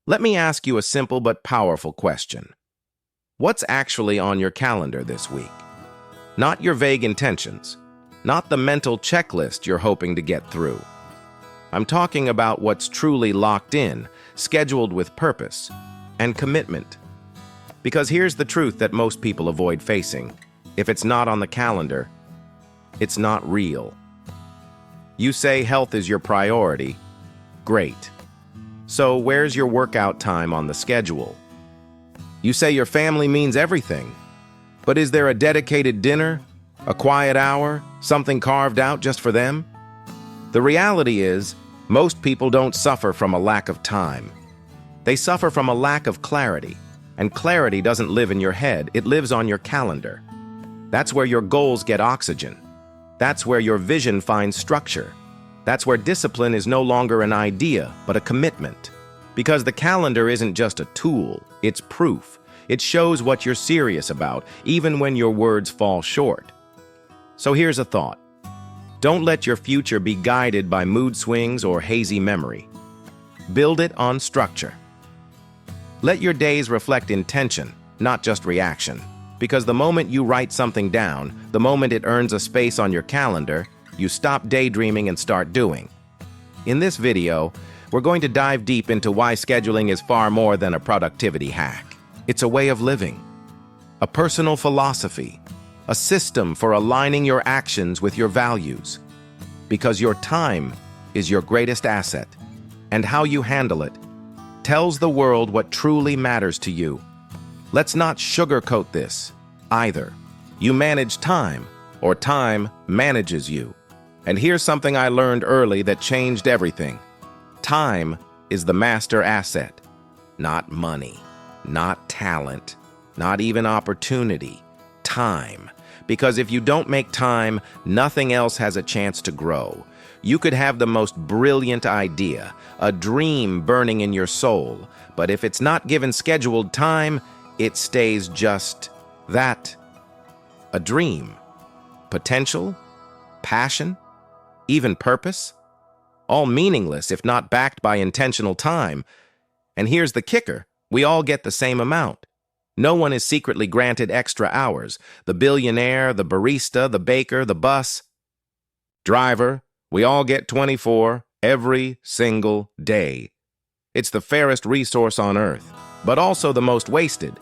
Let me ask you a simple but powerful question. What's actually on your calendar this week? Not your vague intentions, not the mental checklist you're hoping to get through. I'm talking about what's truly locked in, scheduled with purpose, and commitment. Because here's the truth that most people avoid facing. If it's not on the calendar, it's not real. You say health is your priority. Great. So where's your workout time on the schedule? You say your family means everything. But is there a dedicated dinner, a quiet hour, something carved out just for them? The reality is, most people don't suffer from a lack of time. They suffer from a lack of clarity. And clarity doesn't live in your head, it lives on your calendar. That's where your goals get oxygen. That's where your vision finds structure. That's where discipline is no longer an idea, but a commitment. Because the calendar isn't just a tool, it's proof. It shows what you're serious about, even when your words fall short. So here's a thought. Don't let your future be guided by mood swings or hazy memory. Build it on structure. Let your days reflect intention, not just reaction. Because the moment you write something down, the moment it earns a space on your calendar, you stop daydreaming and start doing. In this video, we're going to dive deep into why scheduling is far more than a productivity hack. It's a way of living, a personal philosophy, a system for aligning your actions with your values. Because your time is your greatest asset, and how you handle it tells the world what truly matters to you. Let's not sugarcoat this, either. You manage time, or time manages you. And here's something I learned early that changed everything. Time is the master asset, not money, not talent, not even opportunity. Time. Because if you don't make time, nothing else has a chance to grow. You could have the most brilliant idea, a dream burning in your soul, but if it's not given scheduled time, it stays just that. A dream. Potential? Passion? Even purpose? All meaningless if not backed by intentional time. And here's the kicker. We all get the same amount. No one is secretly granted extra hours. The billionaire, the barista, the baker, the bus driver, we all get 24 every single day. It's the fairest resource on earth, but also the most wasted.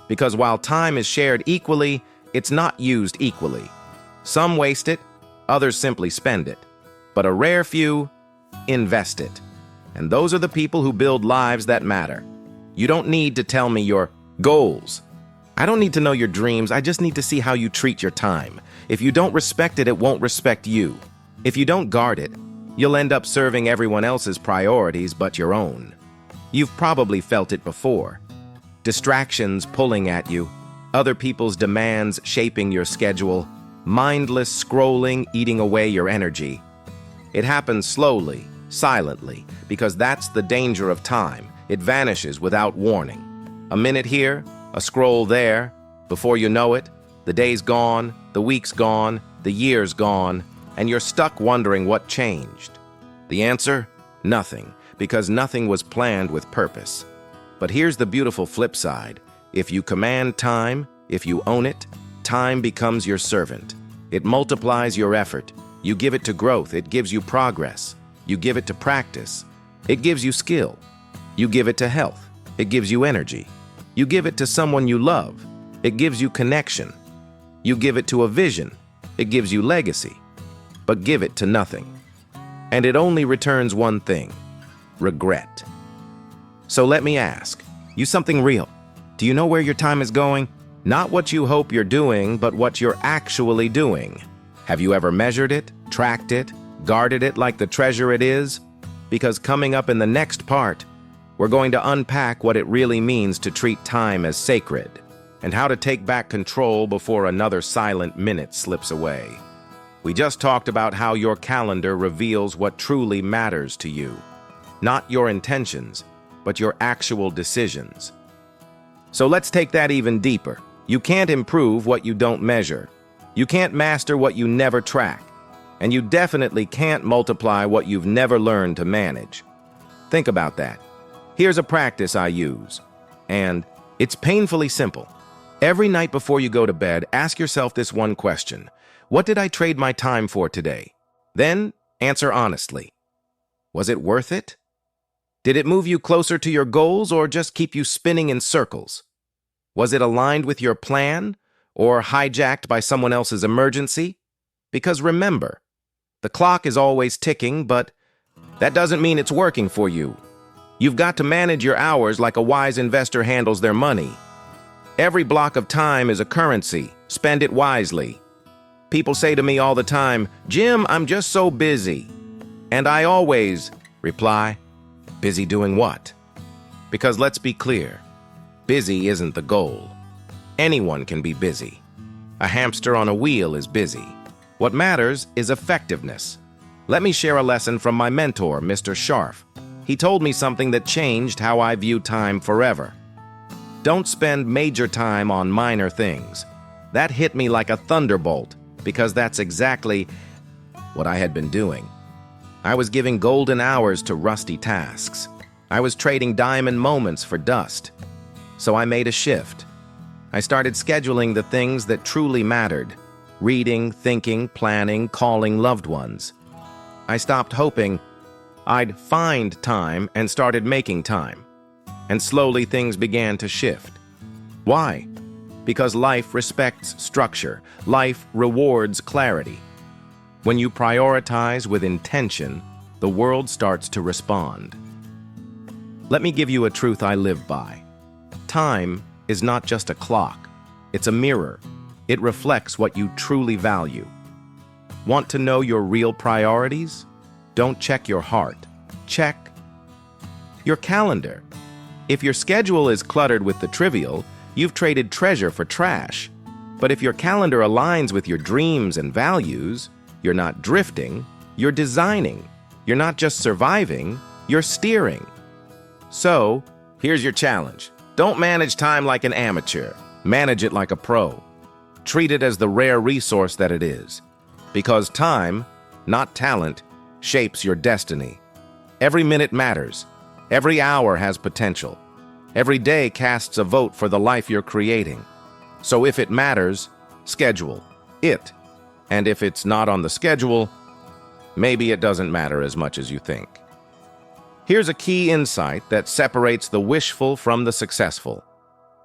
Because while time is shared equally, it's not used equally. Some waste it, others simply spend it. But a rare few invest it. And those are the people who build lives that matter. You don't need to tell me your goals. I don't need to know your dreams, I just need to see how you treat your time. If you don't respect it, it won't respect you. If you don't guard it, you'll end up serving everyone else's priorities but your own. You've probably felt it before. Distractions pulling at you, other people's demands shaping your schedule, mindless scrolling eating away your energy. It happens slowly, silently, because that's the danger of time. It vanishes without warning. A minute here, a scroll there. Before you know it, the day's gone, the week's gone, the year's gone, and you're stuck wondering what changed. The answer? Nothing, because nothing was planned with purpose. But here's the beautiful flip side. If you command time, if you own it, time becomes your servant. It multiplies your effort. You give it to growth, it gives you progress. You give it to practice, it gives you skill. You give it to health, it gives you energy. You give it to someone you love, it gives you connection. You give it to a vision, it gives you legacy. But give it to nothing, and it only returns one thing: regret. So let me ask you something real. Do you know where your time is going? Not what you hope you're doing, but what you're actually doing. Have you ever measured it, tracked it, guarded it like the treasure it is? Because coming up in the next part, we're going to unpack what it really means to treat time as sacred, and how to take back control before another silent minute slips away. We just talked about how your calendar reveals what truly matters to you. Not your intentions, but your actual decisions. So let's take that even deeper. You can't improve what you don't measure. You can't master what you never track. And you definitely can't multiply what you've never learned to manage. Think about that. Here's a practice I use, and it's painfully simple. Every night before you go to bed, ask yourself this one question. What did I trade my time for today? Then answer honestly. Was it worth it? Did it move you closer to your goals or just keep you spinning in circles? Was it aligned with your plan or hijacked by someone else's emergency? Because remember, the clock is always ticking, but that doesn't mean it's working for you. You've got to manage your hours like a wise investor handles their money. Every block of time is a currency. Spend it wisely. People say to me all the time, "Jim, I'm just so busy." And I always reply, busy doing what? Because let's be clear, busy isn't the goal. Anyone can be busy. A hamster on a wheel is busy. What matters is effectiveness. Let me share a lesson from my mentor, Mr. Scharf. He told me something that changed how I view time forever. Don't spend major time on minor things. That hit me like a thunderbolt, because that's exactly what I had been doing. I was giving golden hours to rusty tasks. I was trading diamond moments for dust. So I made a shift. I started scheduling the things that truly mattered: reading, thinking, planning, calling loved ones. I stopped hoping I'd find time and started making time. And slowly things began to shift. Why? Because life respects structure. Life rewards clarity. When you prioritize with intention, the world starts to respond. Let me give you a truth I live by. Time is not just a clock. It's a mirror. It reflects what you truly value. Want to know your real priorities? Don't check your heart. Check your calendar. If your schedule is cluttered with the trivial, you've traded treasure for trash. But if your calendar aligns with your dreams and values, you're not drifting, you're designing. You're not just surviving, you're steering. So, here's your challenge. Don't manage time like an amateur. Manage it like a pro. Treat it as the rare resource that it is. Because time, not talent, shapes your destiny. Every minute matters. Every hour has potential. Every day casts a vote for the life you're creating. So if it matters, schedule it. And if it's not on the schedule, maybe it doesn't matter as much as you think. Here's a key insight that separates the wishful from the successful.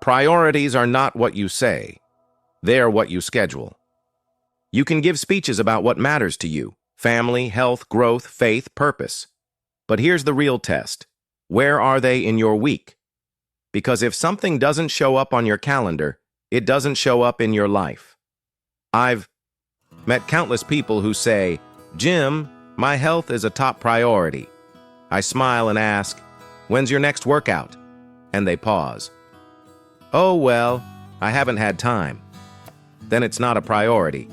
Priorities are not what you say. They're what you schedule. You can give speeches about what matters to you: family, health, growth, faith, purpose. But here's the real test. Where are they in your week? Because if something doesn't show up on your calendar, it doesn't show up in your life. I've met countless people who say, "Jim, my health is a top priority." I smile and ask, "When's your next workout?" And they pause. "Oh, well, I haven't had time." Then it's not a priority.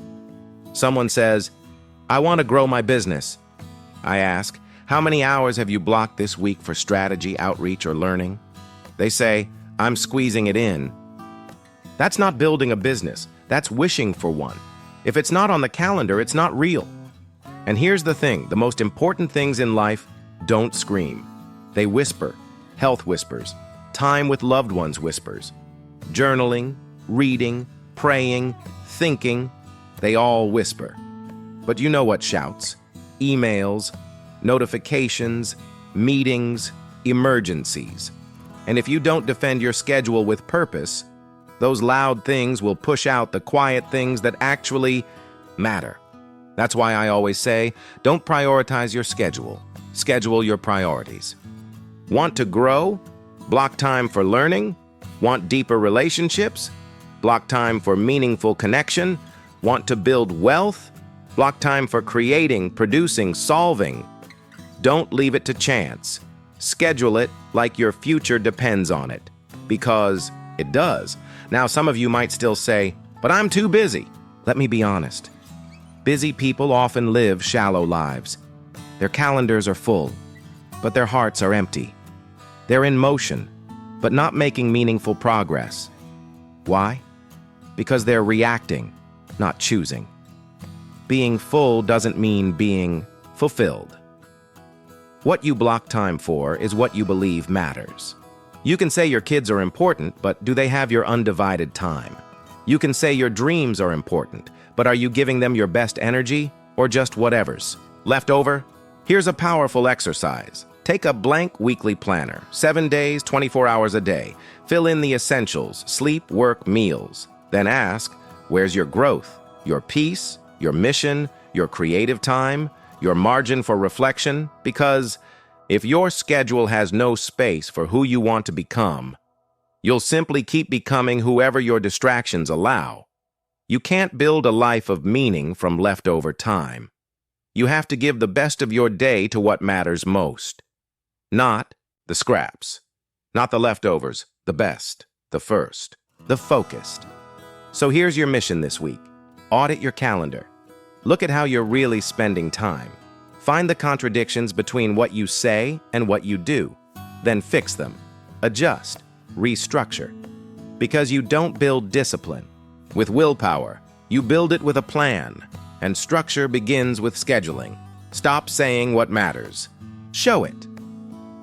Someone says, "I want to grow my business." I ask, "How many hours have you blocked this week for strategy, outreach, or learning?" They say, "I'm squeezing it in." That's not building a business. That's wishing for one. If it's not on the calendar, it's not real. And here's the thing, the most important things in life don't scream. They whisper. Health whispers. Time with loved ones whispers. Journaling, reading, praying, thinking, they all whisper. But you know what shouts? Emails, notifications, meetings, emergencies. And if you don't defend your schedule with purpose, those loud things will push out the quiet things that actually matter. That's why I always say, don't prioritize your schedule. Schedule your priorities. Want to grow? Block time for learning. Want deeper relationships? Block time for meaningful connection. Want to build wealth? Block time for creating, producing, solving. Don't leave it to chance. Schedule it like your future depends on it, because it does. Now, some of you might still say, "But I'm too busy." Let me be honest. Busy people often live shallow lives. Their calendars are full, but their hearts are empty. They're in motion, but not making meaningful progress. Why? Because they're reacting, not choosing. Being full doesn't mean being fulfilled. What you block time for is what you believe matters. You can say your kids are important, but do they have your undivided time? You can say your dreams are important, but are you giving them your best energy or just whatever's left over? Here's a powerful exercise. Take a blank weekly planner, 7 days, 24 hours a day. Fill in the essentials, sleep, work, meals. Then ask, where's your growth, your peace, your mission, your creative time, your margin for reflection? Because if your schedule has no space for who you want to become, you'll simply keep becoming whoever your distractions allow. You can't build a life of meaning from leftover time. You have to give the best of your day to what matters most. Not the scraps, not the leftovers, the best, the first, the focused. So here's your mission this week. Audit your calendar. Look at how you're really spending time. Find the contradictions between what you say and what you do. Then fix them. Adjust. Restructure. Because you don't build discipline with willpower. You build it with a plan. And structure begins with scheduling. Stop saying what matters. Show it.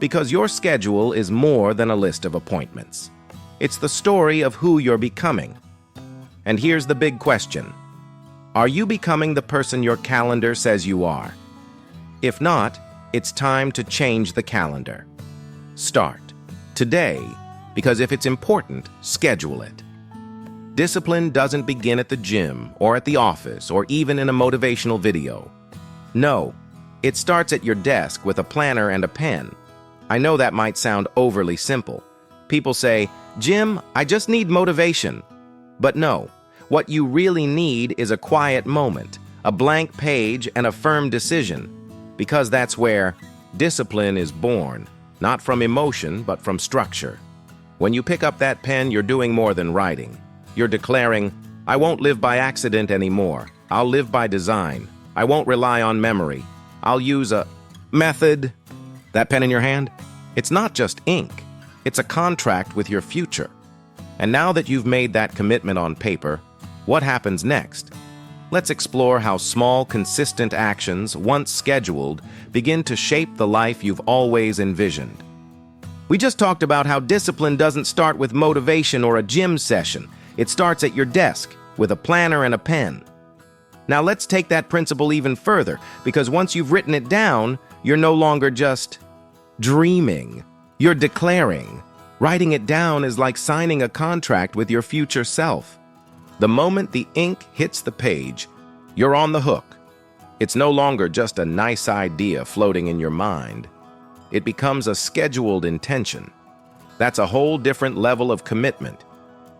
Because your schedule is more than a list of appointments. It's the story of who you're becoming. And here's the big question. Are you becoming the person your calendar says you are? If not, it's time to change the calendar. Start today, because if it's important, schedule it. Discipline doesn't begin at the gym or at the office or even in a motivational video. No, it starts at your desk with a planner and a pen. I know that might sound overly simple. People say, "Jim, I just need motivation." But no, what you really need is a quiet moment, a blank page, and a firm decision. Because that's where discipline is born, not from emotion, but from structure. When you pick up that pen, you're doing more than writing. You're declaring, I won't live by accident anymore. I'll live by design. I won't rely on memory. I'll use a method. That pen in your hand? It's not just ink. It's a contract with your future. And now that you've made that commitment on paper, what happens next? Let's explore how small, consistent actions, once scheduled, begin to shape the life you've always envisioned. We just talked about how discipline doesn't start with motivation or a gym session. It starts at your desk, with a planner and a pen. Now let's take that principle even further, because once you've written it down, you're no longer just dreaming. You're declaring. Writing it down is like signing a contract with your future self. The moment the ink hits the page, you're on the hook. It's no longer just a nice idea floating in your mind. It becomes a scheduled intention. That's a whole different level of commitment.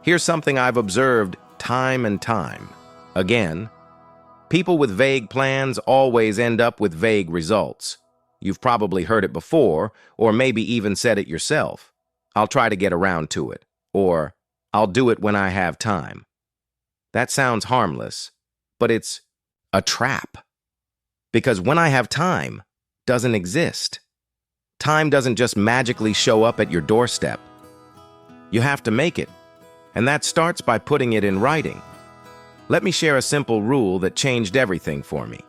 Here's something I've observed time and time again. People with vague plans always end up with vague results. You've probably heard it before, or maybe even said it yourself. I'll try to get around to it. Or, I'll do it when I have time. That sounds harmless, but it's a trap. Because when I have time doesn't exist. Time doesn't just magically show up at your doorstep. You have to make it, and that starts by putting it in writing. Let me share a simple rule that changed everything for me.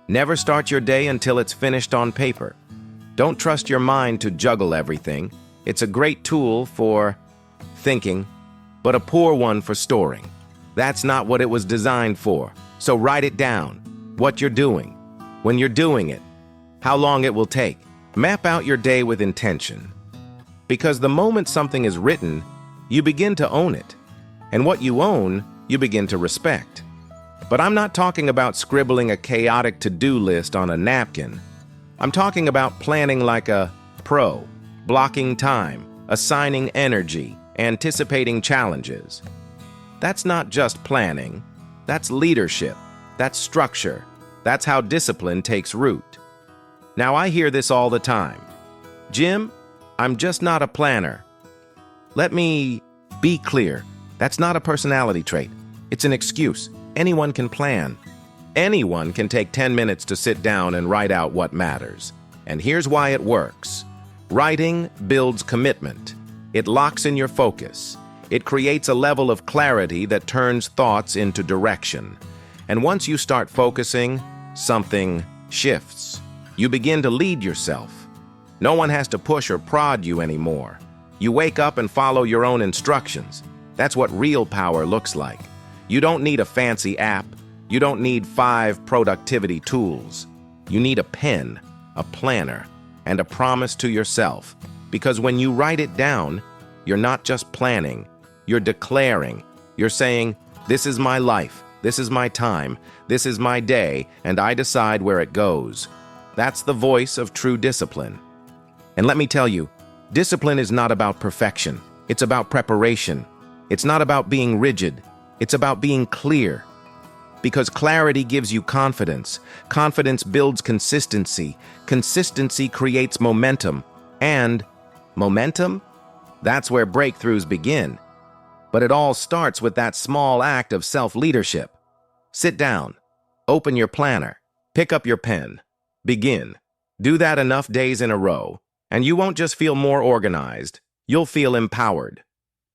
Never start your day until it's finished on paper. Don't trust your mind to juggle everything. It's a great tool for thinking, but a poor one for storing. That's not what it was designed for. So write it down. What you're doing, when you're doing it, how long it will take. Map out your day with intention. Because the moment something is written, you begin to own it. And what you own, you begin to respect. But I'm not talking about scribbling a chaotic to-do list on a napkin. I'm talking about planning like a pro, blocking time, assigning energy, anticipating challenges. That's not just planning. That's leadership. That's structure. That's how discipline takes root. Now, I hear this all the time. Jim, I'm just not a planner. Let me be clear. That's not a personality trait. It's an excuse. Anyone can plan. Anyone can take 10 minutes to sit down and write out what matters. And here's why it works. Writing builds commitment. It locks in your focus. It creates a level of clarity that turns thoughts into direction. And once you start focusing, something shifts. You begin to lead yourself. No one has to push or prod you anymore. You wake up and follow your own instructions. That's what real power looks like. You don't need a fancy app. You don't need 5 productivity tools. You need a pen, a planner, and a promise to yourself. Because when you write it down, you're not just planning, you're declaring. You're saying, this is my life, this is my time, this is my day, and I decide where it goes. That's the voice of true discipline. And let me tell you, discipline is not about perfection. It's about preparation. It's not about being rigid. It's about being clear. Because clarity gives you confidence. Confidence builds consistency. Consistency creates momentum. And momentum? That's where breakthroughs begin. But it all starts with that small act of self-leadership. Sit down. Open your planner. Pick up your pen. Begin. Do that enough days in a row, and you won't just feel more organized. You'll feel empowered.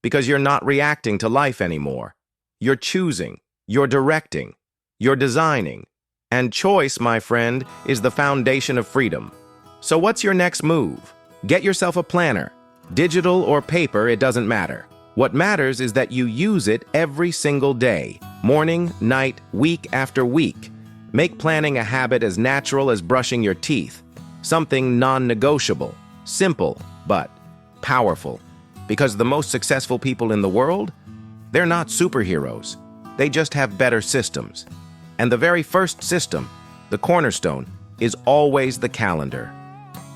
Because you're not reacting to life anymore. You're choosing. You're directing. You're designing. And choice, my friend, is the foundation of freedom. So what's your next move? Get yourself a planner. Digital or paper, it doesn't matter. What matters is that you use it every single day, morning, night, week after week. Make planning a habit as natural as brushing your teeth. Something non-negotiable, simple, but powerful. Because the most successful people in the world, they're not superheroes. They just have better systems. And the very first system, the cornerstone, is always the calendar.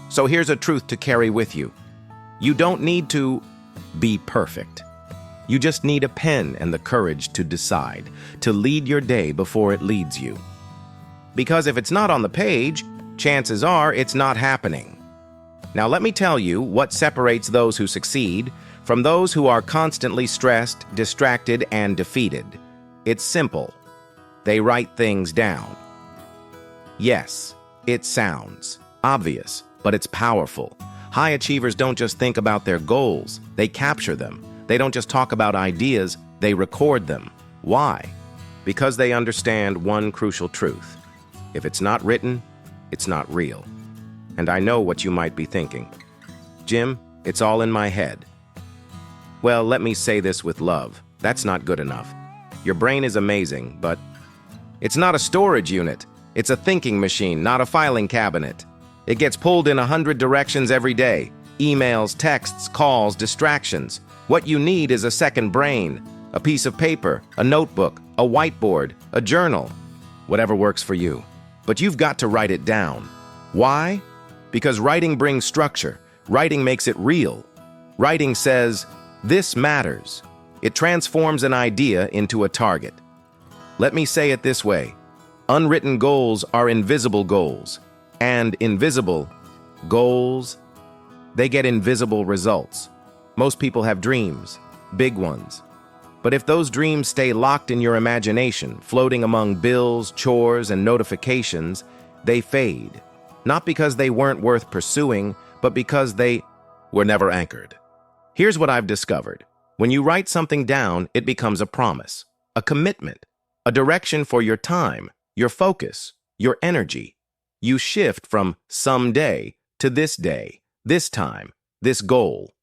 So here's a truth to carry with you. You don't need to be perfect. You just need a pen and the courage to decide, to lead your day before it leads you. Because if it's not on the page, chances are it's not happening. Now let me tell you what separates those who succeed from those who are constantly stressed, distracted, and defeated. It's simple. They write things down. Yes, it sounds obvious, but it's powerful. High achievers don't just think about their goals, they capture them. They don't just talk about ideas, they record them. Why? Because they understand one crucial truth. If it's not written, it's not real. And I know what you might be thinking. Jim, it's all in my head. Well, let me say this with love. That's not good enough. Your brain is amazing, but it's not a storage unit. It's a thinking machine, not a filing cabinet. It gets pulled in 100 directions every day. Emails, texts, calls, distractions. What you need is a second brain, a piece of paper, a notebook, a whiteboard, a journal, whatever works for you. But you've got to write it down. Why? Because writing brings structure. Writing makes it real. Writing says, this matters. It transforms an idea into a target. Let me say it this way. Unwritten goals are invisible goals. And invisible goals, they get invisible results. Most people have dreams, big ones. But if those dreams stay locked in your imagination, floating among bills, chores, and notifications, they fade. Not because they weren't worth pursuing, but because they were never anchored. Here's what I've discovered. When you write something down, it becomes a promise, a commitment, a direction for your time, your focus, your energy. You shift from someday to this day, this time, this goal.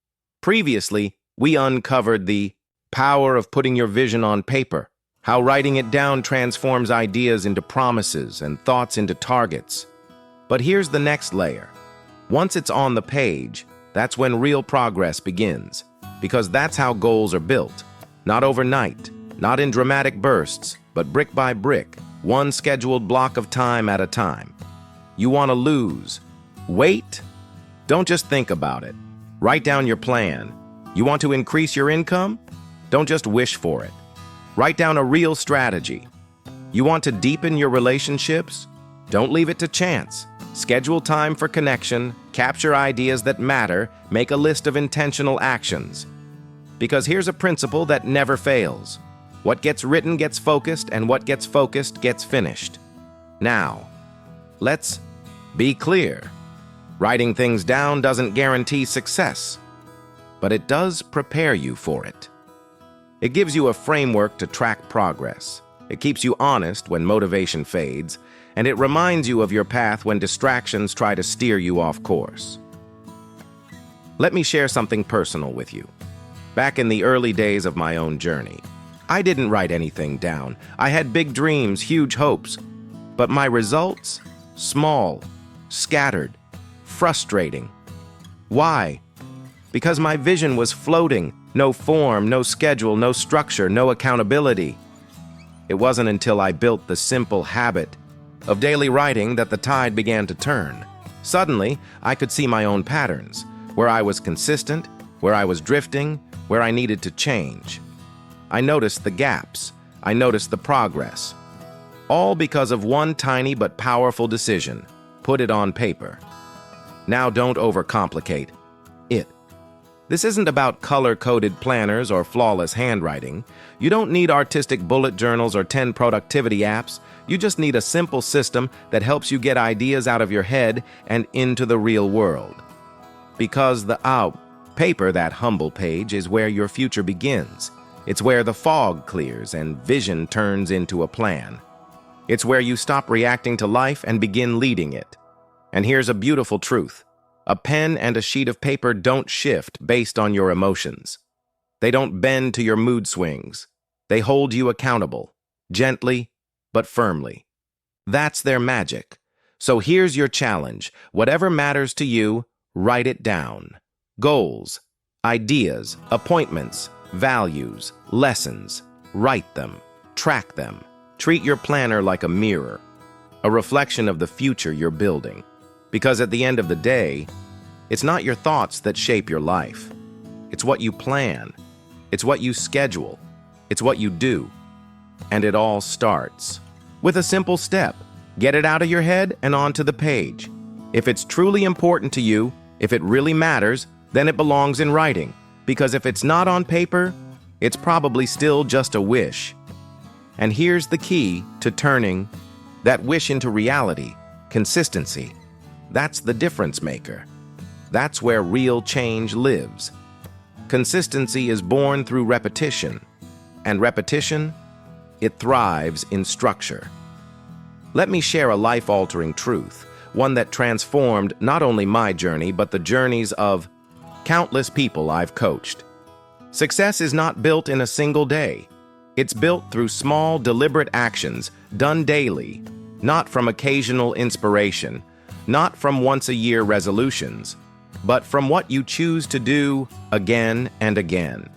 Previously, we uncovered the power of putting your vision on paper, how writing it down transforms ideas into promises and thoughts into targets. But here's the next layer. Once it's on the page, that's when real progress begins, because that's how goals are built. Not overnight, not in dramatic bursts, but brick by brick, one scheduled block of time at a time. You want to lose weight? Don't just think about it. Write down your plan. You want to increase your income? Don't just wish for it. Write down a real strategy. You want to deepen your relationships? Don't leave it to chance. Schedule time for connection, capture ideas that matter, make a list of intentional actions. Because here's a principle that never fails. What gets written gets focused, and what gets focused gets finished. Now, let's be clear. Writing things down doesn't guarantee success, but it does prepare you for it. It gives you a framework to track progress. It keeps you honest when motivation fades, and it reminds you of your path when distractions try to steer you off course. Let me share something personal with you. Back in the early days of my own journey, I didn't write anything down. I had big dreams, huge hopes. But my results? Small, scattered, frustrating. Why? Because my vision was floating. No form, no schedule, no structure, no accountability. It wasn't until I built the simple habit of daily writing that the tide began to turn. Suddenly, I could see my own patterns, where I was consistent, where I was drifting, where I needed to change. I noticed the gaps. I noticed the progress. All because of one tiny but powerful decision. Put it on paper. Now don't overcomplicate it. This isn't about color-coded planners or flawless handwriting. You don't need artistic bullet journals or 10 productivity apps. You just need a simple system that helps you get ideas out of your head and into the real world. Because the paper, that humble page, is where your future begins. It's where the fog clears and vision turns into a plan. It's where you stop reacting to life and begin leading it. And here's a beautiful truth. A pen and a sheet of paper don't shift based on your emotions. They don't bend to your mood swings. They hold you accountable, gently but firmly. That's their magic. So here's your challenge. Whatever matters to you, write it down. Goals, ideas, appointments, values, lessons. Write them. Track them. Treat your planner like a mirror, a reflection of the future you're building. Because at the end of the day, it's not your thoughts that shape your life. It's what you plan. It's what you schedule. It's what you do. And it all starts with a simple step. Get it out of your head and onto the page. If it's truly important to you, if it really matters, then it belongs in writing. Because if it's not on paper, it's probably still just a wish. And here's the key to turning that wish into reality: consistency. That's the difference maker. That's where real change lives. Consistency is born through repetition. And repetition, it thrives in structure. Let me share a life-altering truth, one that transformed not only my journey, but the journeys of countless people I've coached. Success is not built in a single day. It's built through small, deliberate actions done daily, not from occasional inspiration, not from once-a-year resolutions, but from what you choose to do again and again.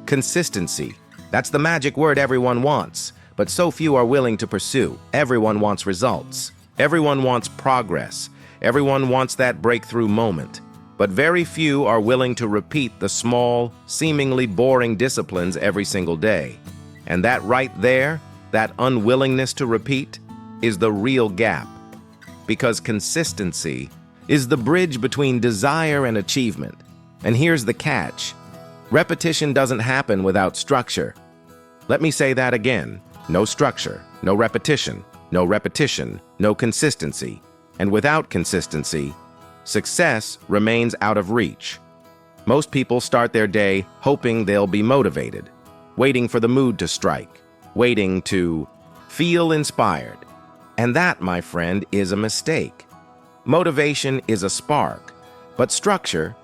Consistency. That's the magic word everyone wants, but so few are willing to pursue. Everyone wants results. Everyone wants progress. Everyone wants that breakthrough moment. But very few are willing to repeat the small, seemingly boring disciplines every single day. And that right there, that unwillingness to repeat, is the real gap. Because consistency is the bridge between desire and achievement. And here's the catch. Repetition doesn't happen without structure. Let me say that again. No structure, no repetition, no consistency. And without consistency, success remains out of reach. Most people start their day hoping they'll be motivated, waiting for the mood to strike, waiting to feel inspired. And that, my friend, is a mistake. Motivation is a spark, but structure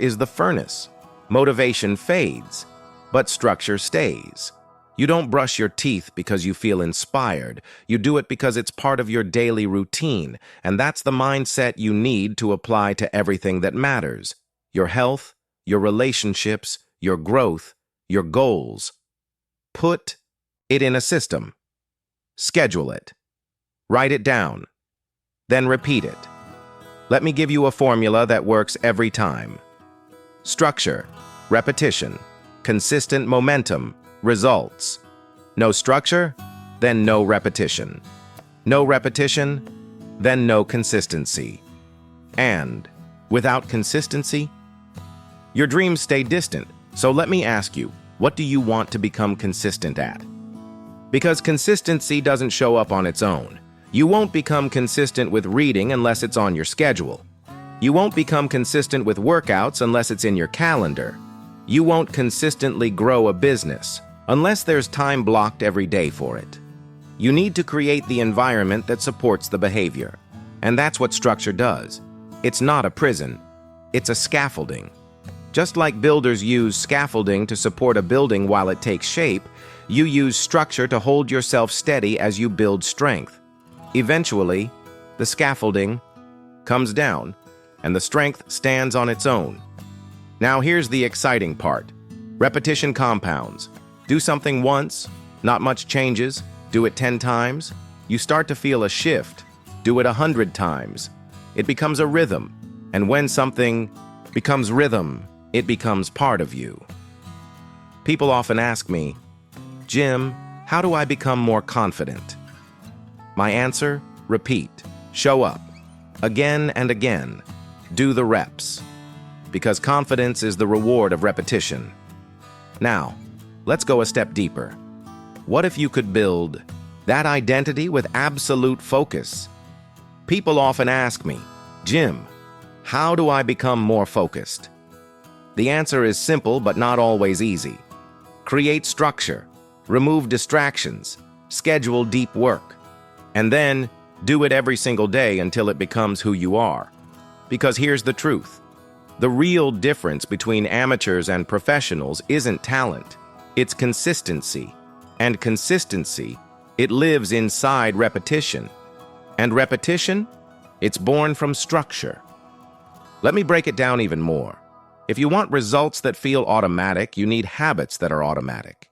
is the furnace. Motivation fades, but structure stays. You don't brush your teeth because you feel inspired. You do it because it's part of your daily routine, and that's the mindset you need to apply to everything that matters. Your health, your relationships, your growth, your goals. Put it in a system. Schedule it. Write it down. Then repeat it. Let me give you a formula that works every time. Structure, repetition, consistent momentum, results. No structure, then no repetition. No repetition, then no consistency. And without consistency, your dreams stay distant. So let me ask you, what do you want to become consistent at? Because consistency doesn't show up on its own. You won't become consistent with reading unless it's on your schedule. You won't become consistent with workouts unless it's in your calendar. You won't consistently grow a business unless there's time blocked every day for it. You need to create the environment that supports the behavior. And that's what structure does. It's not a prison. It's a scaffolding. Just like builders use scaffolding to support a building while it takes shape, you use structure to hold yourself steady as you build strength. Eventually, the scaffolding comes down, and the strength stands on its own. Now here's the exciting part. Repetition compounds. Do something once, not much changes. Do it 10 times. You start to feel a shift. Do it 100 times. It becomes a rhythm. And when something becomes rhythm, it becomes part of you. People often ask me, Jim, how do I become more confident? My answer, repeat. Show up. Again and again. Do the reps. Because confidence is the reward of repetition. Now, let's go a step deeper. What if you could build that identity with absolute focus? People often ask me, Jim, how do I become more focused? The answer is simple but not always easy. Create structure, remove distractions, schedule deep work, and then do it every single day until it becomes who you are. Because here's the truth. The real difference between amateurs and professionals isn't talent, it's consistency. And consistency, it lives inside repetition. And repetition, it's born from structure. Let me break it down even more. If you want results that feel automatic, you need habits that are automatic.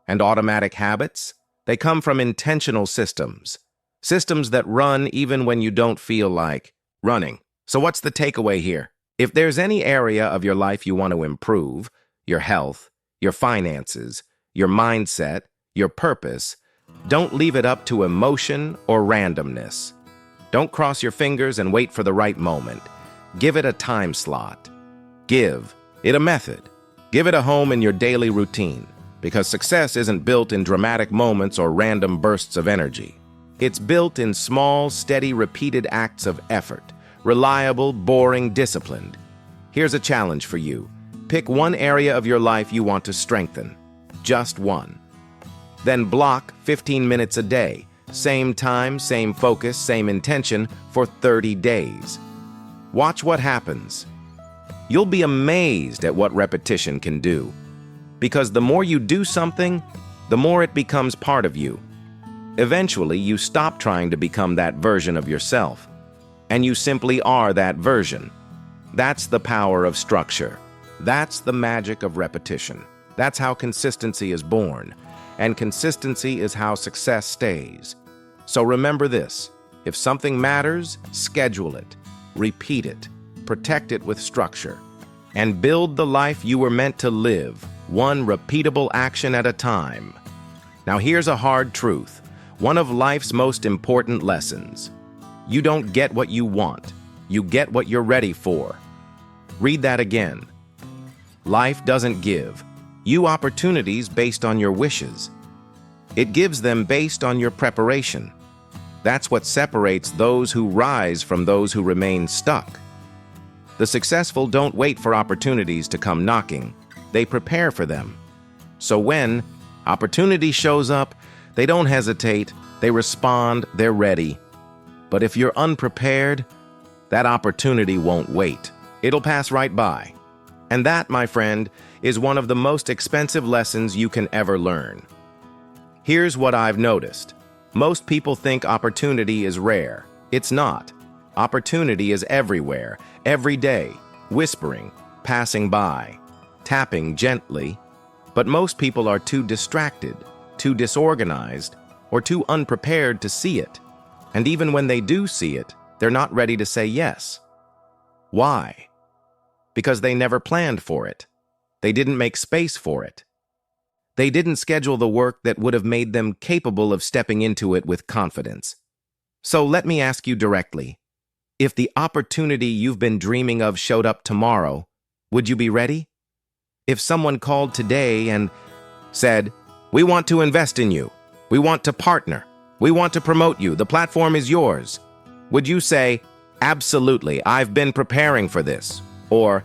And automatic habits, they come from intentional systems. Systems that run even when you don't feel like running. So what's the takeaway here? If there's any area of your life you want to improve, your health, your finances, your mindset, your purpose, don't leave it up to emotion or randomness. Don't cross your fingers and wait for the right moment. Give it a time slot. Give it a method. Give it a home in your daily routine, because success isn't built in dramatic moments or random bursts of energy. It's built in small, steady, repeated acts of effort. Reliable, boring, disciplined. Here's a challenge for you. Pick one area of your life you want to strengthen. Just one. Then block 15 minutes a day. Same time, same focus, same intention for 30 days. Watch what happens. You'll be amazed at what repetition can do. Because the more you do something, the more it becomes part of you. Eventually, you stop trying to become that version of yourself. And you simply are that version. That's the power of structure. That's the magic of repetition. That's how consistency is born. And consistency is how success stays. So remember this. If something matters, schedule it. Repeat it. Protect it with structure. And build the life you were meant to live, one repeatable action at a time. Now here's a hard truth. One of life's most important lessons. You don't get what you want. You get what you're ready for. Read that again. Life doesn't give you opportunities based on your wishes. It gives them based on your preparation. That's what separates those who rise from those who remain stuck. The successful don't wait for opportunities to come knocking. They prepare for them. So when opportunity shows up, they don't hesitate. They respond. They're ready. But if you're unprepared, that opportunity won't wait. It'll pass right by. And that, my friend, is one of the most expensive lessons you can ever learn. Here's what I've noticed. Most people think opportunity is rare. It's not. Opportunity is everywhere, every day, whispering, passing by, tapping gently. But most people are too distracted, too disorganized, or too unprepared to see it. And even when they do see it, they're not ready to say yes. Why? Because they never planned for it. They didn't make space for it. They didn't schedule the work that would have made them capable of stepping into it with confidence. So let me ask you directly, if the opportunity you've been dreaming of showed up tomorrow, would you be ready? If someone called today and said, "We want to invest in you. We want to partner. We want to promote you. The platform is yours," would you say, "Absolutely, I've been preparing for this"? Or,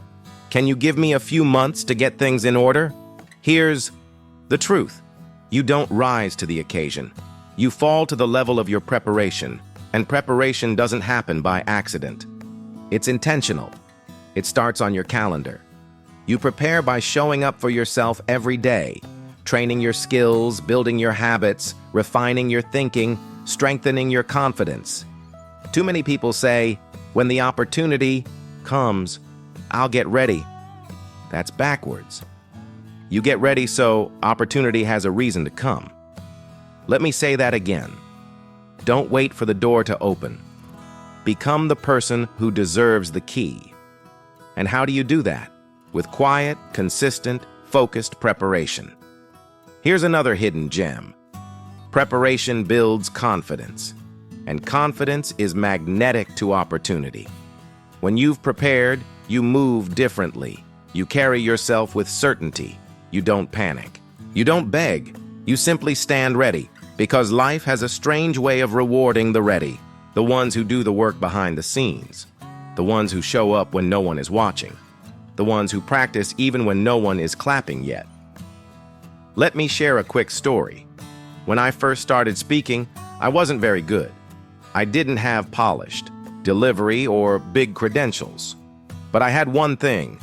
"Can you give me a few months to get things in order"? Here's the truth. You don't rise to the occasion. You fall to the level of your preparation, and preparation doesn't happen by accident. It's intentional. It starts on your calendar. You prepare by showing up for yourself every day, training your skills, building your habits, refining your thinking, strengthening your confidence. Too many people say, when the opportunity comes, I'll get ready. That's backwards. You get ready so opportunity has a reason to come. Let me say that again. Don't wait for the door to open. Become the person who deserves the key. And how do you do that? With quiet, consistent, focused preparation. Here's another hidden gem. Preparation builds confidence, and confidence is magnetic to opportunity. When you've prepared, you move differently. You carry yourself with certainty. You don't panic. You don't beg. You simply stand ready, because life has a strange way of rewarding the ready, the ones who do the work behind the scenes, the ones who show up when no one is watching, the ones who practice even when no one is clapping yet. Let me share a quick story. When I first started speaking, I wasn't very good. I didn't have polished delivery or big credentials. But I had one thing: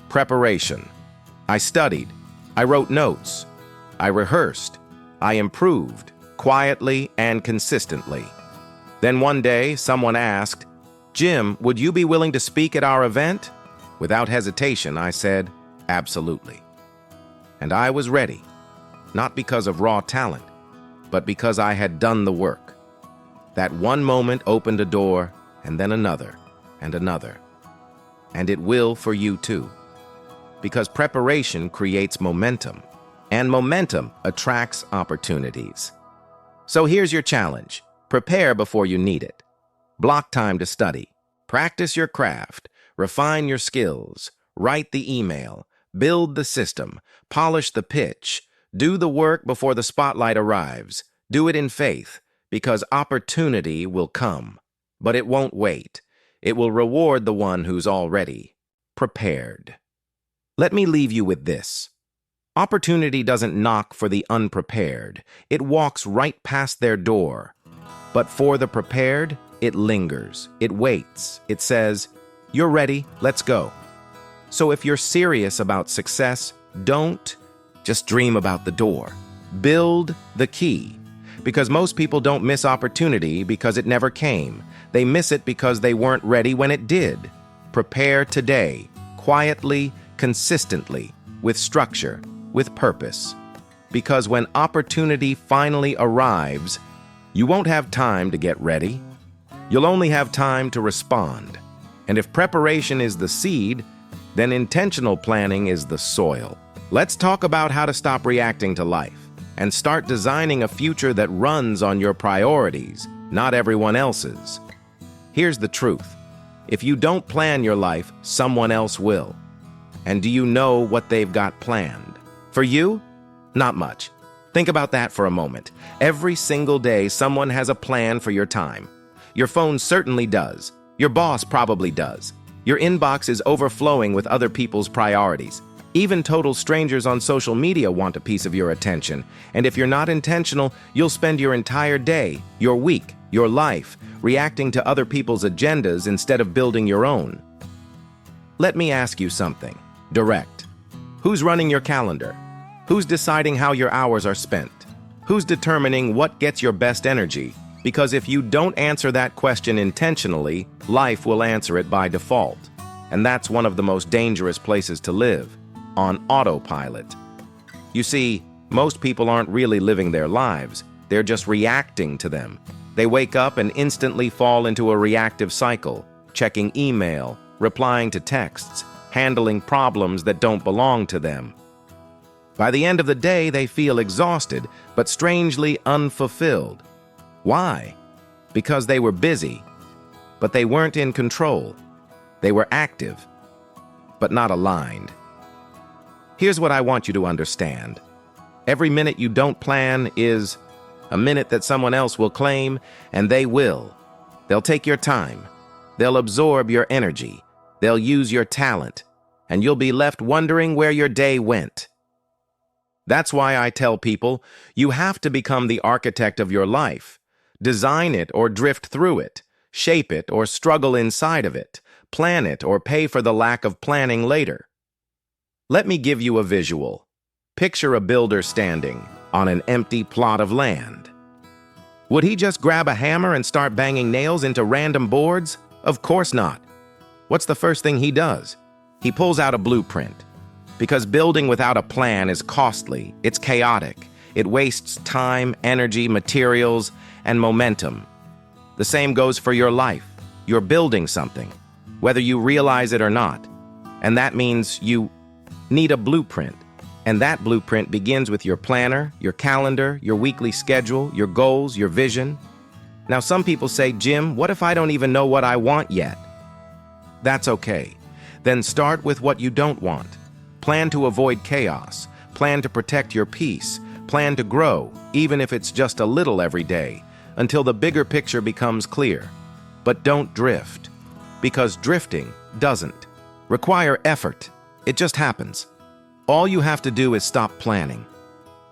preparation. I studied. I wrote notes. I rehearsed. I improved, quietly and consistently. Then one day, someone asked, "Jim, would you be willing to speak at our event?" Without hesitation, I said, "Absolutely." And I was ready, not because of raw talent, but because I had done the work. That one moment opened a door, and then another, and another. And it will for you too. Because preparation creates momentum, and momentum attracts opportunities. So here's your challenge. Prepare before you need it. Block time to study. Practice your craft. Refine your skills. Write the email. Build the system. Polish the pitch. Do the work before the spotlight arrives. Do it in faith, because opportunity will come. But it won't wait. It will reward the one who's already prepared. Let me leave you with this. Opportunity doesn't knock for the unprepared. It walks right past their door. But for the prepared, it lingers. It waits. It says, "You're ready, let's go." So if you're serious about success, don't just dream about the door. Build the key. Because most people don't miss opportunity because it never came. They miss it because they weren't ready when it did. Prepare today, quietly, consistently, with structure, with purpose. Because when opportunity finally arrives, you won't have time to get ready. You'll only have time to respond. And if preparation is the seed, then intentional planning is the soil. Let's talk about how to stop reacting to life and start designing a future that runs on your priorities, not everyone else's. Here's the truth. If you don't plan your life, someone else will. And do you know what they've got planned? For you? Not much. Think about that for a moment. Every single day, someone has a plan for your time. Your phone certainly does. Your boss probably does. Your inbox is overflowing with other people's priorities. Even total strangers on social media want a piece of your attention. And if you're not intentional, you'll spend your entire day, your week, your life, reacting to other people's agendas instead of building your own. Let me ask you something. Direct. Who's running your calendar? Who's deciding how your hours are spent? Who's determining what gets your best energy? Because if you don't answer that question intentionally, life will answer it by default. And that's one of the most dangerous places to live, on autopilot. You see, most people aren't really living their lives. They're just reacting to them. They wake up and instantly fall into a reactive cycle, checking email, replying to texts, handling problems that don't belong to them. By the end of the day, they feel exhausted, but strangely unfulfilled. Why? Because they were busy, but they weren't in control. They were active, but not aligned. Here's what I want you to understand. Every minute you don't plan is a minute that someone else will claim, and they will. They'll take your time. They'll absorb your energy. They'll use your talent, and you'll be left wondering where your day went. That's why I tell people, you have to become the architect of your life. Design it or drift through it. Shape it or struggle inside of it. plan it, or pay for the lack of planning later. Let me give you a visual. Picture a builder standing on an empty plot of land. Would he just grab a hammer and start banging nails into random boards? Of course not. What's the first thing he does? He pulls out a blueprint. Because building without a plan is costly, it's chaotic. It wastes time, energy, materials, and momentum. The same goes for your life. You're building something, whether you realize it or not. And that means you need a blueprint. And that blueprint begins with your planner, your calendar, your weekly schedule, your goals, your vision. Now, some people say, Jim, what if I don't even know what I want yet? That's okay. Then start with what you don't want. Plan to avoid chaos. Plan to protect your peace. Plan to grow, even if it's just a little every day, until the bigger picture becomes clear. But don't drift, because drifting doesn't require effort. It just happens. All you have to do is stop planning.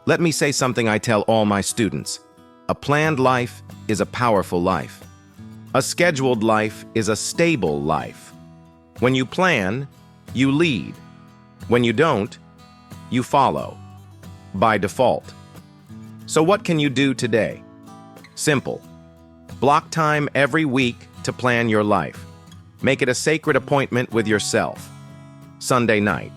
Let me say something I tell all my students. A planned life is a powerful life. A scheduled life is a stable life. When you plan, you lead. When you don't, you follow. By default. So what can you do today? Simple. Block time every week to plan your life. Make it a sacred appointment with yourself. Sunday night.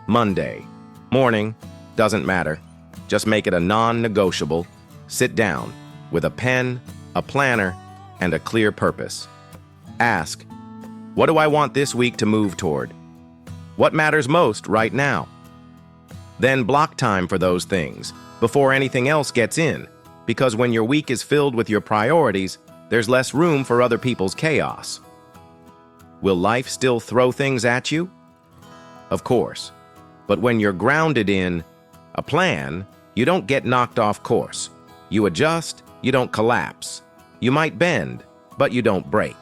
Monday. Morning. Doesn't matter. Just make it a non-negotiable. Sit down with a pen, a planner, and a clear purpose. Ask, what do I want this week to move toward? What matters most right now? Then block time for those things before anything else gets in, because when your week is filled with your priorities, there's less room for other people's chaos. Will life still throw things at you? Of course. But when you're grounded in a plan, you don't get knocked off course. You adjust, you don't collapse. You might bend, but you don't break.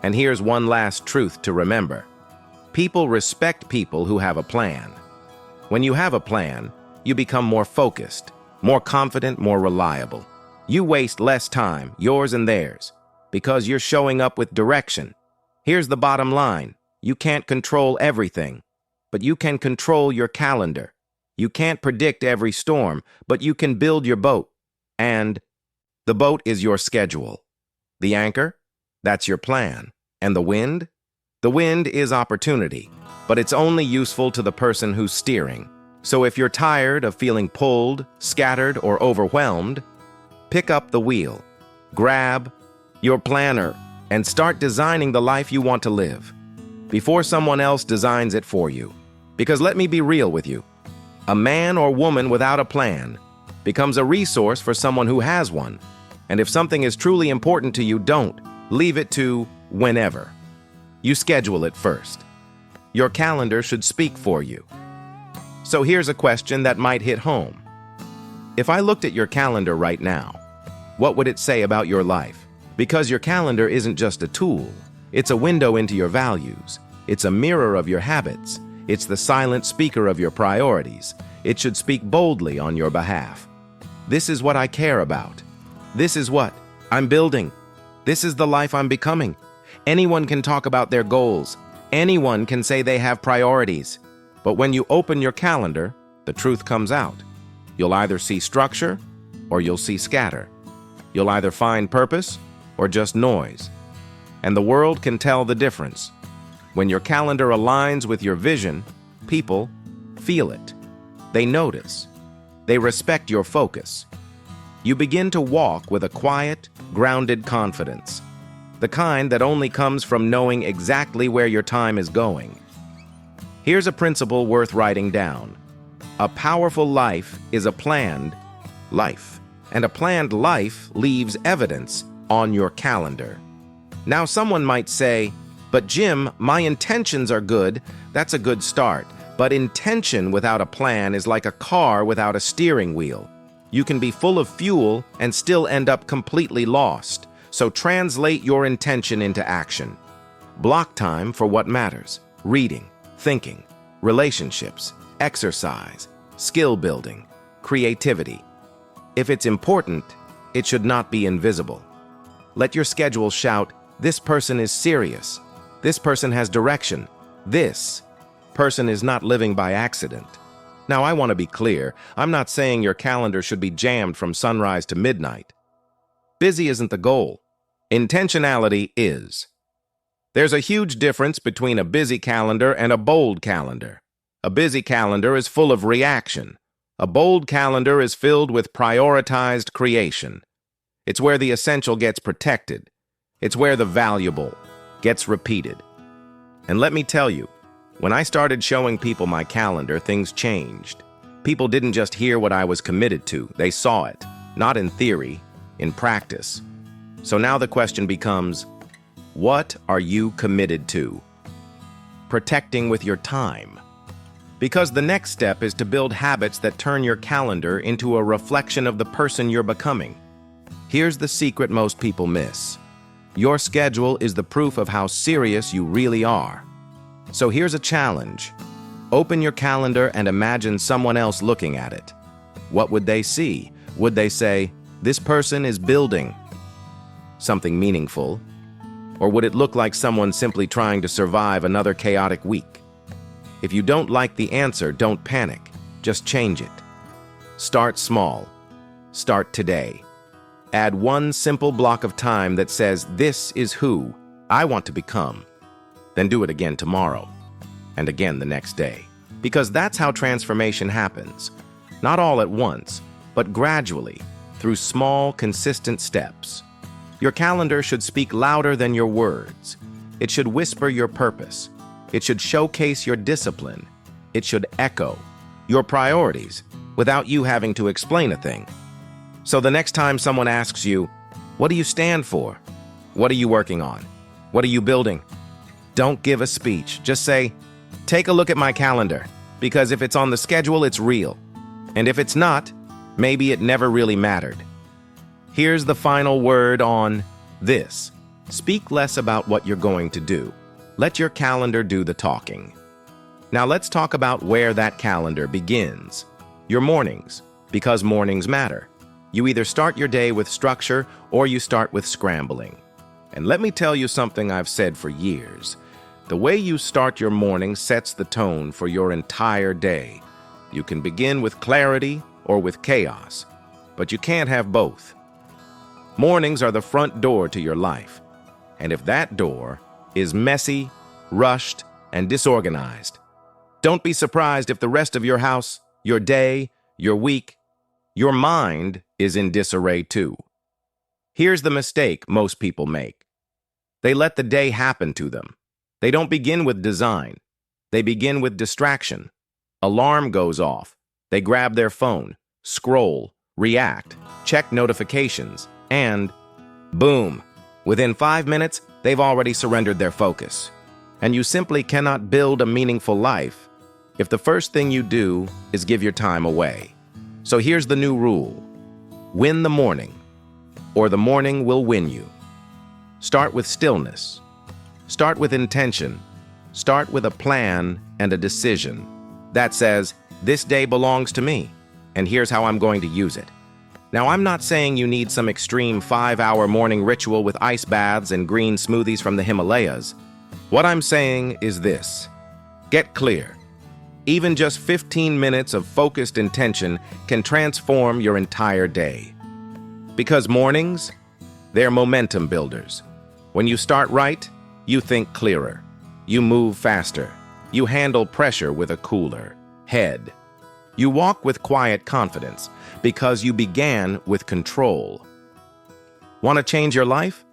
And here's one last truth to remember. People respect people who have a plan. When you have a plan, you become more focused, more confident, more reliable. You waste less time, yours and theirs, because you're showing up with direction. Here's the bottom line. You can't control everything, but you can control your calendar. You can't predict every storm, but you can build your boat. And the boat is your schedule. The anchor? That's your plan. And the wind? The wind is opportunity, but it's only useful to the person who's steering. So if you're tired of feeling pulled, scattered, or overwhelmed, pick up the wheel, grab your planner, and start designing the life you want to live before someone else designs it for you. Because let me be real with you, a man or woman without a plan becomes a resource for someone who has one. And if something is truly important to you, don't leave it to whenever. You schedule it first. Your calendar should speak for you. So here's a question that might hit home. If I looked at your calendar right now, what would it say about your life? Because your calendar isn't just a tool. It's a window into your values. It's a mirror of your habits. It's the silent speaker of your priorities. It should speak boldly on your behalf. This is what I care about. This is what I'm building. This is the life I'm becoming. Anyone can talk about their goals. Anyone can say they have priorities. But when you open your calendar, the truth comes out. You'll either see structure or you'll see scatter. You'll either find purpose or just noise. And the world can tell the difference. When your calendar aligns with your vision, people feel it. They notice. They respect your focus. You begin to walk with a quiet, grounded confidence. The kind that only comes from knowing exactly where your time is going. Here's a principle worth writing down. A powerful life is a planned life, and a planned life leaves evidence on your calendar. Now someone might say, but Jim, my intentions are good. That's a good start. But intention without a plan is like a car without a steering wheel. You can be full of fuel and still end up completely lost. So translate your intention into action. Block time for what matters. Reading, thinking, relationships, exercise, skill building, creativity. If it's important, it should not be invisible. Let your schedule shout, this person is serious. This person has direction. This person is not living by accident. Now, I want to be clear. I'm not saying your calendar should be jammed from sunrise to midnight. Busy isn't the goal. Intentionality is. There's a huge difference between a busy calendar and a bold calendar. A busy calendar is full of reaction. A bold calendar is filled with prioritized creation. It's where the essential gets protected. It's where the valuable gets repeated. And let me tell you, when I started showing people my calendar, things changed. People didn't just hear what I was committed to, they saw it, not in theory, in practice. So now the question becomes, what are you committed to? Protecting with your time. Because the next step is to build habits that turn your calendar into a reflection of the person you're becoming. Here's the secret most people miss. Your schedule is the proof of how serious you really are. So here's a challenge. Open your calendar and imagine someone else looking at it. What would they see? Would they say, "This person is building something meaningful"? Or would it look like someone simply trying to survive another chaotic week? If you don't like the answer, don't panic. Just change it. Start small. Start today. Add one simple block of time that says, "This is who I want to become." Then do it again tomorrow, and again the next day. Because that's how transformation happens. Not all at once, but gradually, through small, consistent steps. Your calendar should speak louder than your words. It should whisper your purpose. It should showcase your discipline. It should echo your priorities without you having to explain a thing. So the next time someone asks you, "What do you stand for? What are you working on? What are you building?" Don't give a speech. Just say, "Take a look at my calendar," because if it's on the schedule, it's real. And if it's not, maybe it never really mattered. Here's the final word on this. Speak less about what you're going to do. Let your calendar do the talking. Now let's talk about where that calendar begins. Your mornings, because mornings matter. You either start your day with structure or you start with scrambling. And let me tell you something I've said for years. The way you start your morning sets the tone for your entire day. You can begin with clarity or with chaos, but you can't have both. Mornings are the front door to your life. And if that door is messy, rushed, and disorganized, don't be surprised if the rest of your house, your day, your week, your mind is in disarray too. Here's the mistake most people make. They let the day happen to them. They don't begin with design. They begin with distraction. Alarm goes off. They grab their phone, scroll, react, check notifications, and boom! Within 5 minutes, they've already surrendered their focus. And you simply cannot build a meaningful life if the first thing you do is give your time away. So here's the new rule. Win the morning, or the morning will win you. Start with stillness. Start with intention. Start with a plan and a decision that says, "This day belongs to me, and here's how I'm going to use it." Now, I'm not saying you need some extreme 5-hour morning ritual with ice baths and green smoothies from the Himalayas. What I'm saying is this. Get clear. Even just 15 minutes of focused intention can transform your entire day. Because mornings, they're momentum builders. When you start right, you think clearer. You move faster. You handle pressure with a cooler head. You walk with quiet confidence because you began with control. Want to change your life?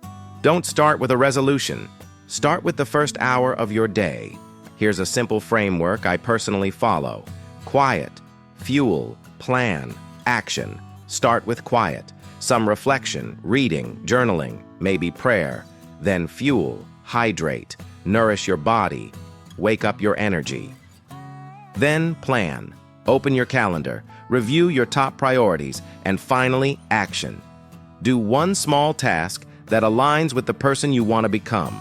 Don't start with a resolution. Start with the first hour of your day. Here's a simple framework I personally follow. Quiet, fuel, plan, action. Start with quiet. Some reflection, reading, journaling, maybe prayer. Then fuel, hydrate, nourish your body, wake up your energy. Then plan. Open your calendar, review your top priorities, and finally, action. Do one small task that aligns with the person you want to become.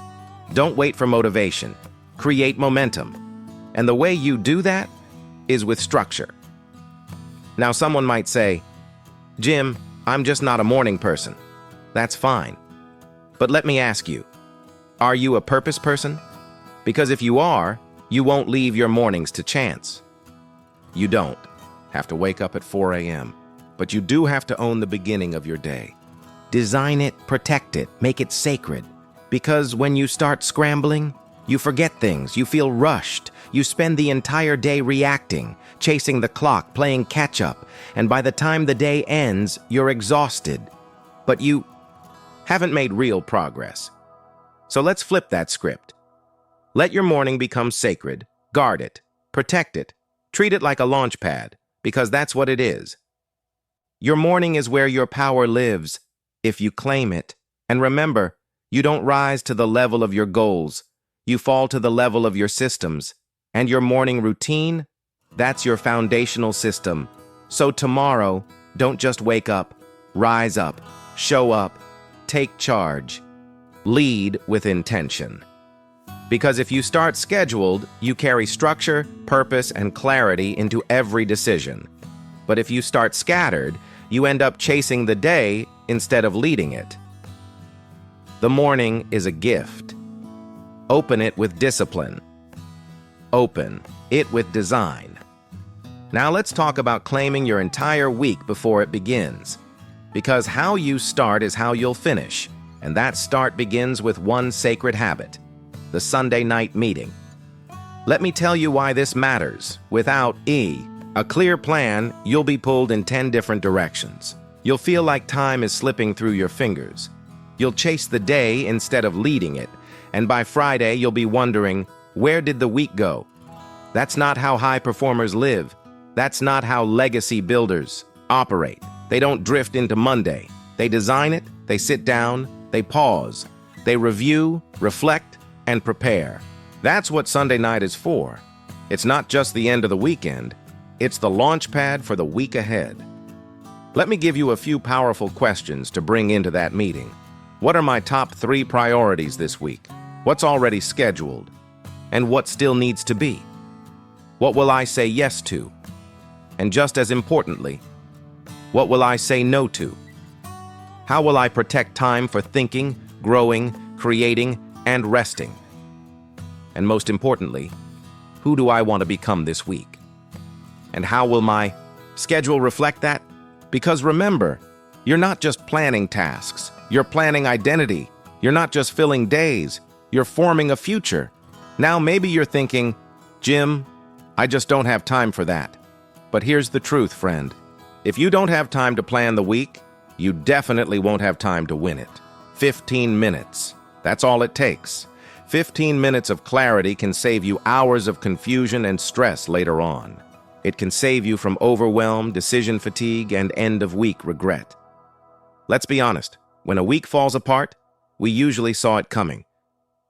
Don't wait for motivation. Create momentum. And the way you do that is with structure. Now, someone might say, "Jim, I'm just not a morning person." That's fine. But let me ask you, are you a purpose person? Because if you are, you won't leave your mornings to chance. You don't have to wake up at 4 a.m., but you do have to own the beginning of your day. Design it, protect it, make it sacred. Because when you start scrambling, you forget things, you feel rushed, you spend the entire day reacting, chasing the clock, playing catch-up, and by the time the day ends, you're exhausted. But you haven't made real progress. So let's flip that script. Let your morning become sacred, guard it, protect it, treat it like a launch pad, because that's what it is. Your morning is where your power lives, if you claim it. And remember, you don't rise to the level of your goals. You fall to the level of your systems. And your morning routine, that's your foundational system. So tomorrow, don't just wake up, rise up, show up, take charge, lead with intention. Because if you start scheduled, you carry structure, purpose, and clarity into every decision. But if you start scattered, you end up chasing the day instead of leading it. The morning is a gift. Open it with discipline. Open it with design. Now let's talk about claiming your entire week before it begins. Because how you start is how you'll finish, and that start begins with one sacred habit: the Sunday night meeting. Let me tell you why this matters. Without a clear plan, you'll be pulled in 10 different directions. You'll feel like time is slipping through your fingers. You'll chase the day instead of leading it, and by Friday you'll be wondering, where did the week go? That's not how high performers live. That's not how legacy builders operate. They don't drift into Monday. They design it, they sit down, they pause, they review, reflect, and prepare. That's what Sunday night is for. It's not just the end of the weekend. It's the launch pad for the week ahead. Let me give you a few powerful questions to bring into that meeting. What are my top 3 priorities this week? What's already scheduled? And what still needs to be? What will I say yes to? And just as importantly, what will I say no to? How will I protect time for thinking, growing, creating, and resting? And most importantly, who do I want to become this week? And how will my schedule reflect that? Because remember, you're not just planning tasks, you're planning identity. You're not just filling days, you're forming a future. Now maybe you're thinking, Jim, I just don't have time for that. But here's the truth, friend. If you don't have time to plan the week, you definitely won't have time to win it. 15 minutes. That's all it takes. 15 minutes of clarity can save you hours of confusion and stress later on. It can save you from overwhelm, decision fatigue, and end-of-week regret. Let's be honest. When a week falls apart, we usually saw it coming.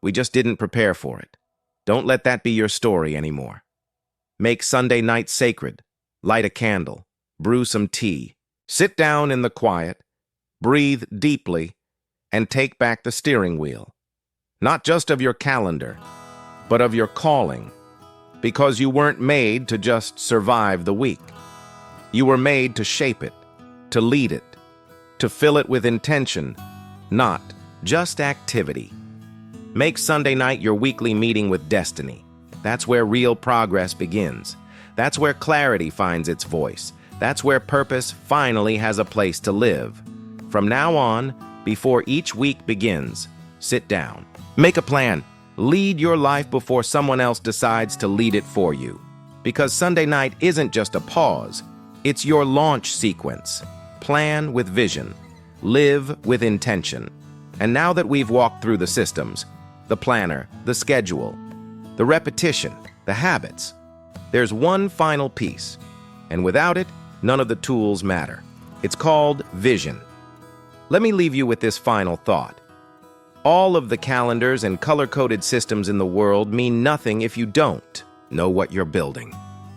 We just didn't prepare for it. Don't let that be your story anymore. Make Sunday night sacred. Light a candle. Brew some tea. Sit down in the quiet. Breathe deeply. And take back the steering wheel. Not just of your calendar, but of your calling. Because you weren't made to just survive the week. You were made to shape it, to lead it, to fill it with intention, not just activity. Make Sunday night your weekly meeting with destiny. That's where real progress begins. That's where clarity finds its voice. That's where purpose finally has a place to live. From now on, before each week begins, sit down. Make a plan. Lead your life before someone else decides to lead it for you. Because Sunday night isn't just a pause. It's your launch sequence. Plan with vision. Live with intention. And now that we've walked through the systems, the planner, the schedule, the repetition, the habits, there's one final piece. And without it, none of the tools matter. It's called vision. Let me leave you with this final thought. All of the calendars and color-coded systems in the world mean nothing if you don't know what you're building.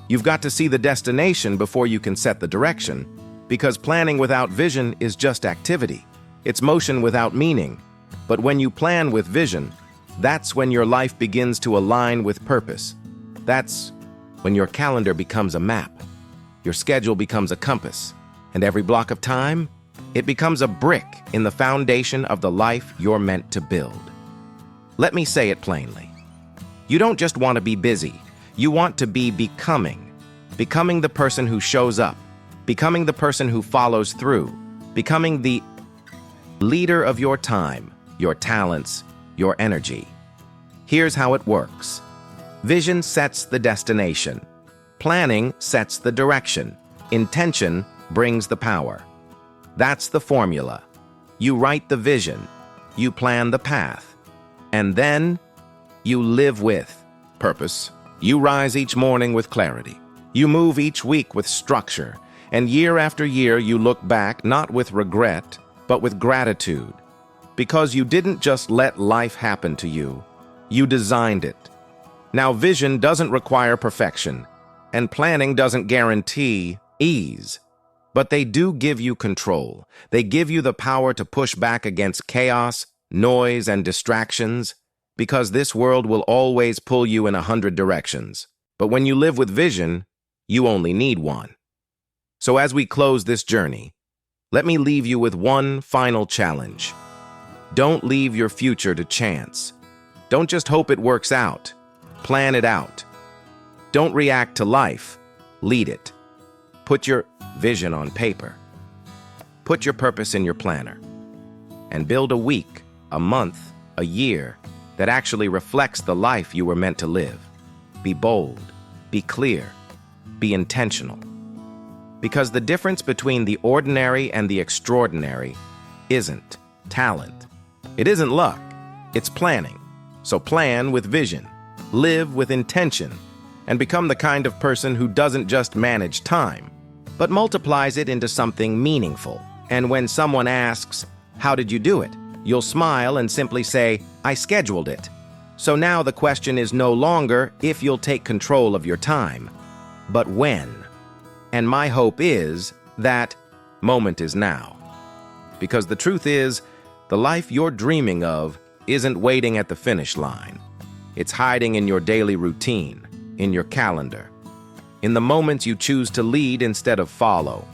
You've got to see the destination before you can set the direction, because planning without vision is just activity. It's motion without meaning. But when you plan with vision, that's when your life begins to align with purpose. That's when your calendar becomes a map, your schedule becomes a compass, and every block of time, it becomes a brick in the foundation of the life you're meant to build. Let me say it plainly. You don't just want to be busy. You want to be becoming. Becoming the person who shows up. Becoming the person who follows through. Becoming the leader of your time, your talents, your energy. Here's how it works. Vision sets the destination. Planning sets the direction. Intention brings the power. That's the formula. You write the vision. You plan the path. And then you live with purpose. You rise each morning with clarity. You move each week with structure. And year after year, you look back not with regret, but with gratitude. Because you didn't just let life happen to you. You designed it. Now, vision doesn't require perfection, and planning doesn't guarantee ease. But they do give you control. They give you the power to push back against chaos, noise, and distractions, because this world will always pull you in 100 directions. But when you live with vision, you only need one. So as we close this journey, let me leave you with one final challenge. Don't leave your future to chance. Don't just hope it works out. Plan it out. Don't react to life. Lead it. Put your vision on paper. Put your purpose in your planner. And build a week, a month, a year that actually reflects the life you were meant to live. Be bold. Be clear. Be intentional. Because the difference between the ordinary and the extraordinary isn't talent. It isn't luck. It's planning. So plan with vision. Live with intention. And become the kind of person who doesn't just manage time, but multiplies it into something meaningful. And when someone asks, "How did you do it?" you'll smile and simply say, "I scheduled it." So now the question is no longer if you'll take control of your time, but when. And my hope is that moment is now. Because the truth is, the life you're dreaming of isn't waiting at the finish line. It's hiding in your daily routine, in your calendar, in the moments you choose to lead instead of follow.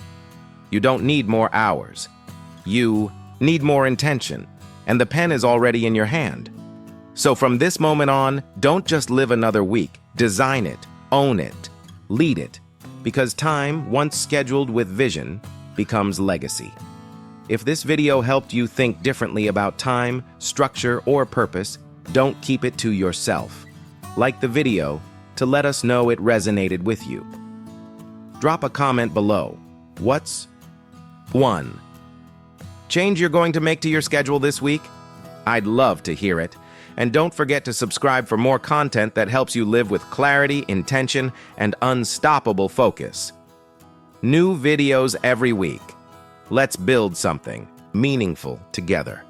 You don't need more hours. You need more intention, and the pen is already in your hand. So from this moment on, don't just live another week. Design it, own it, lead it, because time, once scheduled with vision, becomes legacy. If this video helped you think differently about time, structure, or purpose, don't keep it to yourself. Like the video to let us know it resonated with you. Drop a comment below. What's one change you're going to make to your schedule this week? I'd love to hear it. And don't forget to subscribe for more content that helps you live with clarity, intention, and unstoppable focus. New videos every week. Let's build something meaningful together.